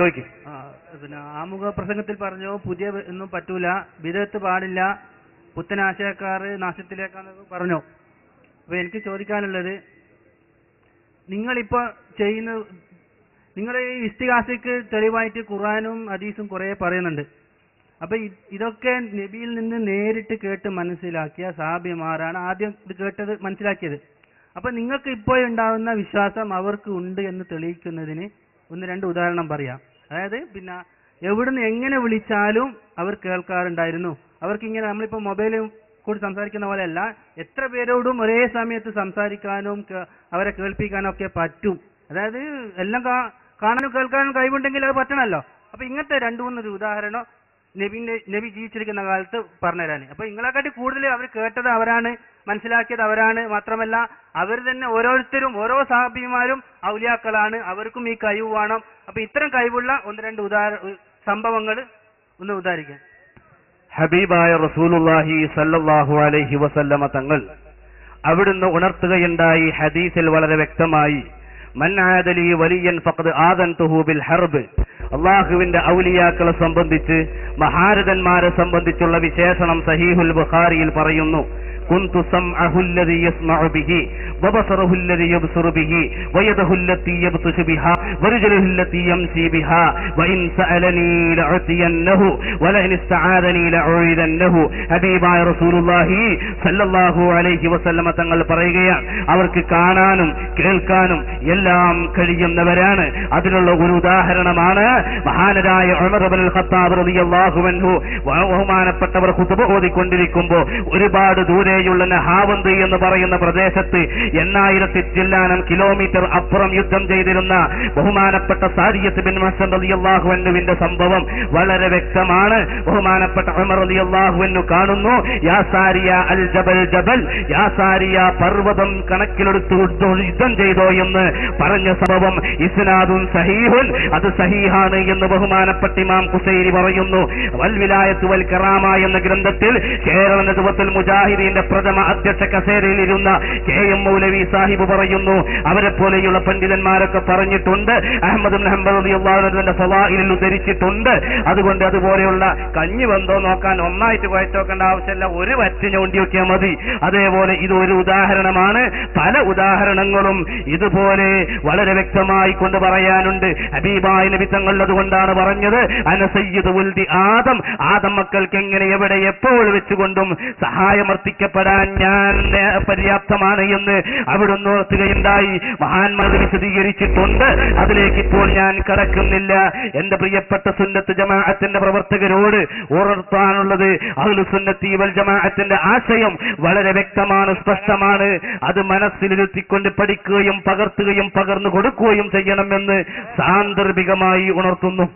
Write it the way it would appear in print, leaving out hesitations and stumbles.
ചോദിക്കും. പിന്നെ ആമുഖ പ്രസംഗത്തിൽ പറഞ്ഞു പുതിയ ഒന്നും പറ്റൂല, വിദഗ്ധ പാടില്ല, പുത്തനാശയക്കാർ നാശത്തിലേക്കാന്ന് പറഞ്ഞു. അപ്പൊ എനിക്ക് ചോദിക്കാനുള്ളത്, നിങ്ങളിപ്പോ ചെയ്യുന്ന, നിങ്ങൾ ഈ ഇസ്തിഹാസയ്ക്ക് തെളിവായിട്ട് ഖുർആനും ഹദീസും കുറെ പറയുന്നുണ്ട്. അപ്പൊ ഇതൊക്കെ നബിയിൽ നിന്ന് നേരിട്ട് കേട്ട് മനസ്സിലാക്കിയ സഹാബിമാരാണ് ആദ്യം ഇത് കേട്ടത് മനസ്സിലാക്കിയത്. അപ്പൊ നിങ്ങൾക്ക് ഇപ്പോഴുണ്ടാവുന്ന വിശ്വാസം അവർക്ക് ഉണ്ട് എന്ന് തെളിയിക്കുന്നതിന് ഒന്ന് രണ്ട് ഉദാഹരണം പറയാം. അതായത് പിന്നെ എവിടുന്ന് എങ്ങനെ വിളിച്ചാലും അവർ കേൾക്കാറുണ്ടായിരുന്നു. അവർക്ക് ഇങ്ങനെ നമ്മളിപ്പോ മൊബൈലും കൂടി സംസാരിക്കുന്ന പോലെയല്ല, എത്ര പേരോടും ഒരേ സമയത്ത് സംസാരിക്കാനും അവരെ കേൾപ്പിക്കാനും ഒക്കെ പറ്റും. അതായത് എല്ലാം കാണാനും കേൾക്കാനും കഴിവുണ്ടെങ്കിൽ അത് പറ്റണമല്ലോ. അപ്പൊ ഇങ്ങനത്തെ രണ്ടു മൂന്നൊരു ഉദാഹരണം നബി ജീവിച്ചിരിക്കുന്ന കാലത്ത് പറഞ്ഞുതരാൻ. അപ്പൊ നിങ്ങളെക്കാട്ടി കൂടുതൽ അവർ കേട്ടത് അവരാണ്, മനസ്സിലാക്കിയത് അവരാണ്. മാത്രമല്ല അവർ തന്നെ ഓരോരുത്തരും ഓരോ സഹാബിമാരും ഔലിയാക്കളാണ്, അവർക്കും ഈ കഴിവ് വേണം. അപ്പൊ ഇത്തരം കഴിവുള്ള ഒന്ന് രണ്ട് സംഭവങ്ങൾ ഒന്ന് ഉദാഹരിക്കാം. ഹബീബായ റസൂലുള്ളാഹി സല്ലല്ലാഹു അലൈഹി വസല്ലമ തങ്ങൾ അവിടുന്ന് ഉണർത്തുകയുണ്ടായി ഹദീസിൽ വളരെ വ്യക്തമായി, മൻ ആദലി വലിയൻ ഫഖദ് ആദൻതുഹു ബിൽ ഹർബ്. അള്ളാഹുവിന്റെ ഔലിയാക്കളെ സംബന്ധിച്ച്, മഹാരഥന്മാരെ സംബന്ധിച്ചുള്ള വിശേഷണം സഹീഹുൽ ബുഖാരിയിൽ പറയുന്നു. كنت سمعه الذي يسمع به وبصره الذي يبصر به ويده التي يبطش بها ورجله التي يمشي بها وإن سألني لأعطينه ولئن استعاذني لأعيذنه. ഹബീബായ റസൂലുള്ളാഹി സല്ലല്ലാഹു അലൈഹി വസല്ലമ തങ്ങൾ പറയുകയാണ്, അവർക്ക് കാണാനും കേൾക്കാനും എല്ലാം കഴിയുന്നവരാണ്. അതിനുള്ള ഒരു ഉദാഹരണമാണ് മഹാനരായ ഉമർ ഇബ്നുൽ ഖത്താബ് റളിയല്ലാഹു അൻഹു ബഹുമാനപ്പെട്ടവർ ഖുതുബ ഓതിക്കൊണ്ടിരിക്കുമ്പോൾ ഒരുപാട് ദൂരെയുള്ള നഹാവന്ത് എന്ന് പറയുന്ന പ്രദേശത്ത് 8000 ചില്ലാനം കിലോമീറ്റർ അപ്പുറം യുദ്ധം ചെയ്തിരുന്ന ബഹുമാനപ്പെട്ട സാരിയത്ത് ബിൻ മഹ്സൻ റളിയല്ലാഹു അൻഹുവിന്റെ സംഭവം വളരെ വ്യക്തമാണ്. ബഹുമാനപ്പെട്ട ഉമർ റളിയല്ലാഹു അൻഹു കാണുന്നു, യാ സാരിയ അൽ ജബൽ ജബൽ, യാ സാരിയ പർവ്വതം കണക്കിലെടുത്ത് യുദ്ധം ചെയ്തോ എന്ന് പറഞ്ഞ സംഭവം ഇസ്നാദുൻ സഹീഹുൻ, അത് സഹീഹാണ് എന്ന് ബഹുമാനപ്പെട്ട ഇമാം ഖുസൈരി പറയുന്നു. വൽ വിലായത്ത് വൽ കറാമ എന്ന ഗ്രന്ഥത്തിൽ കേരള നദ്വത്തുൽ മുജാഹിദീന്റെ പ്രഥമ അധ്യക്ഷ കസേരയിലിരുന്ന KM മൗലവി സാഹിബ് പറയുന്നു, അവരെ പോലെയുള്ള പണ്ഡിതന്മാരൊക്കെ പറഞ്ഞിട്ടുണ്ട്, അഹ്മദ് ഇബ്നു ഹംബൽ റളിയല്ലാഹു അൻഹുവിന്റെ ഫളായിലിൽ ഉദ്ധരിച്ചിട്ടുണ്ട്. അതുകൊണ്ട് അതുപോലെയുള്ള കഞ്ഞി ബന്ധോ നോക്കാൻ ഒന്നായിട്ട് കുഴച്ചോക്കേണ്ട ആവശ്യമില്ല, ഒരു വറ്റ് ഞൊണ്ടി നോക്കിയാൽ മതി. അതേപോലെ ഇത് ഒരു ഉദാഹരണമാണ്. പല ഉദാഹരണങ്ങളും ഇതുപോലെ വളരെ വ്യക്തമായി കൊണ്ട് പറയാനുണ്ട്. ഹബീബായ നബി തങ്ങൾ അതുകൊണ്ടാണ് പറഞ്ഞത്, അന സയ്യിദു വൽദി ആദം, ആദം മക്കൾക്ക് എങ്ങനെ എവിടെ എപ്പോൾ വെച്ചുകൊണ്ടും സഹായമർപ്പിക്കപ്പെടാൻ ഞാൻ പര്യാപ്തമാണ് എന്ന് അവിടുന്ന് ഓർത്തുകയുണ്ടായി. മഹാന്മാർ വിശദീകരിച്ചിട്ടുണ്ട്, അതിലേക്ക് ഇപ്പോൾ ഞാൻ കടക്കുന്നില്ല. എന്റെ പ്രിയപ്പെട്ട സുന്നത്ത് ജമാഅത്തിന്റെ പ്രവർത്തകരോട് ഉണർത്താനുള്ളത്, അഹ്ലു സുന്നത്തി വൽ ജമാഅത്തിന്റെ ആശയം വളരെ വ്യക്തമാണ്, സ്പഷ്ടമാണ്. അത് മനസ്സിലിരുത്തിക്കൊണ്ട് പഠിക്കുകയും പകർത്തുകയും പകർന്നു കൊടുക്കുകയും ചെയ്യണമെന്ന് സാന്ദർഭികമായി ഉണർത്തുന്നു.